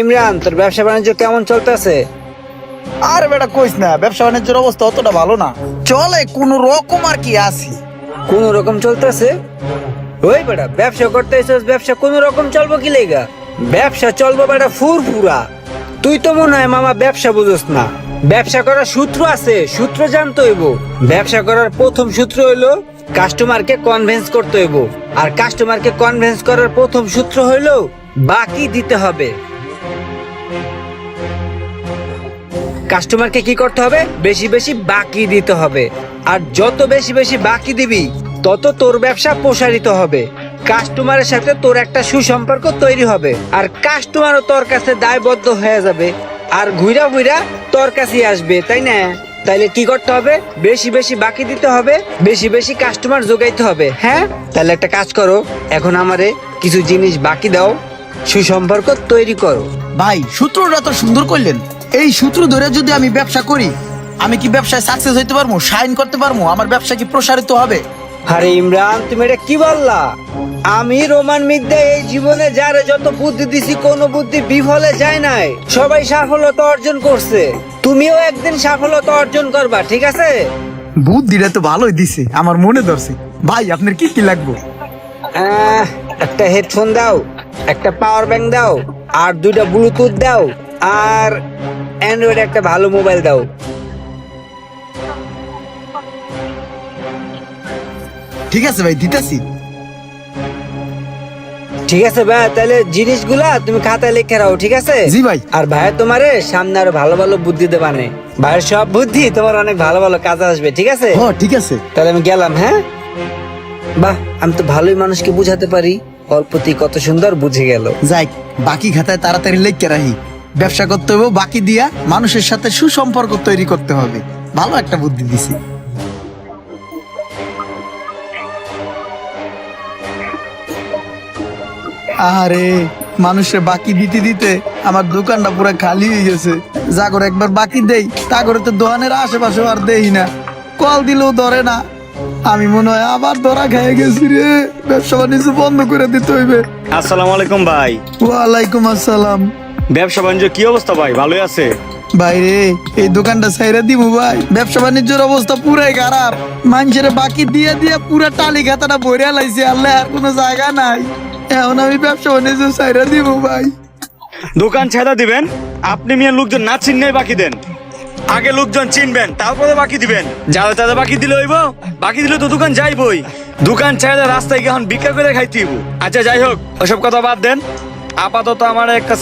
ইমরান, তোর ব্যবসা বাণিজ্য কেমন চলতেছে? আর বেটা কইস না, ব্যবসা বাণিজ্যের অবস্থা অতটা ভালো না, চলে কোন রকম আর কি আছি। কোন রকম চলতেছে? ওই বেটা, ব্যবসা করতেছিস, ব্যবসা কোন রকম চলবো কি লেগা? ব্যবসা চলবো বেটা ফুরফুরা। তুই তো মনে হয় মামা ব্যবসা বুঝোস না। ব্যবসা করার সূত্র আছে, সূত্র জানতে হইব। ব্যবসা করার প্রথম সূত্র হইলো কাস্টমারকে কনভিন্স করতে হইব। আর কাস্টমারকে কনভিন্স করার প্রথম সূত্র হইলো বাকি দিতে হবে। কাস্টমারকে কি করতে হবে? বেশি বেশি বাকি দিতে হবে। আর যত বেশি বেশি বাকি দিবি তত তোর ব্যবসা প্রসারিত হবে। কাস্টমারের সাথে তোর একটা সুসম্পর্ক তৈরি হবে, আর কাস্টমারও তোর কাছে দায়বদ্ধ হয়ে যাবে, আর ঘুরা ঘুরা তোর কাছে আসবে, তাই না? তাইলে কি করতে হবে? বেশি বেশি বাকি দিতে হবে, বেশি বেশি কাস্টমার যোগাইতে হবে। হ্যাঁ, তাহলে একটা কাজ করো, এখন আমারে কিছু জিনিস বাকি দাও, সুসম্পর্ক তৈরি করো। ভাই সূত্রটা তো সুন্দর করলেন, এই সূত্র ধরে যদি আমি ব্যবসা করি, আমি কি ব্যবসায় সাকসেস হইতে পারবো, শাইন করতে পারবো, আমার ব্যবসা কি প্রসারিত হবে? আরে ইমরান, তুমি এটা কি বললা? আমি রোমান মিদ্যা এই জীবনে যারে যত বুদ্ধি দিছি, কোনো বুদ্ধি বিফলে যায় নাই। সবাই সাফল্যতা অর্জন করছে। তুমিও একদিন সাফল্যতা অর্জন করবা, ঠিক আছে? বুদ্ধিটা তো ভালোই দিছে, আমার মনে ধরছে। ভাই আপনার কি কি লাগবে? একটা হেডফোন দাও, একটা পাওয়ার ব্যাংক দাও, আর দুইটা ব্লুটুথ দাও, আর অ্যান্ড্রয়েড একটা ভালো মোবাইল দাও। ঠিক আছে ভাই, দিতেছি। ঠিক আছে ভাই, তাহলে জিনিসগুলা তুমি খাতায় লিখে রাখো, ঠিক আছে? জি ভাই। আর ভাইয়া তোমারে সামনে আরো ভালো ভালো বুদ্ধি দেবানে। ভাইয়ের সব বুদ্ধি তোমার অনেক ভালো ভালো কাজে আসবে, ঠিক আছে? ও ঠিক আছে। তাহলে আমি গেলাম। হ্যাঁ, বাহ, আমি তো ভালোই মানুষকে বুঝাতে পারি। অল্পতেই কত সুন্দর বুঝে গেল। যাই, বাকি খাতায় তাড়াতাড়ি লিখে রাখি। ব্যবসা করতে হবে বাকি দিয়া, মানুষের সাথে সুসম্পর্ক তৈরি করতে হবে। ভালো একটা বুদ্ধি দিছি। আরে মানুষের বাকি দিতে দিতে আমার দোকানটা পুরো খালি হয়ে গেছে। যা করে একবার বাকি দেই, তা করে তো দোকানের আশেপাশে আর দেই না। কল দিলেও ধরে না। আমি মনে হয় আবার ধরা খেয়ে গেছি রে, ব্যবসা বাণিজ্য বন্ধ করে দিতে হইবে। আসসালামু আলাইকুম ভাই। ওয়ালাইকুম আসসালাম। ব্যবসা বাণিজ্য কি অবস্থা ভাই? ভালোই আছে? ভাই রে, এই দোকানটা ছাইরা দিব ভাই, ব্যবসা বাণিজ্যের অবস্থা পুরাই খারাপ। মানুষের বাকি দিয়ে দিয়ে পুরা টালি খাতাটা ভরে লাইছে, আল্লাহ আর কোনো জায়গা নাই। এখন আমি ব্যবসা বাণিজ্য ছাইরা দিব ভাই। দোকান ছেড়া দিবেন? আপনি মেয়ে লোকজন না চিনলেই বাকি দেন। আগে লোকজন চিনবেন, তারপরে বাকি দিবেন। যারা তারা বাকি দিলে হইব, বাকি দিলে তো দোকান যাইবই। দোকান ছেড়ে রাস্তায় গিয়ে এখন ভিক্ষা করে খাইতে হইব। আচ্ছা যাই হোক, ওসব কথা বাদ দেন। আপাতত আমার একটা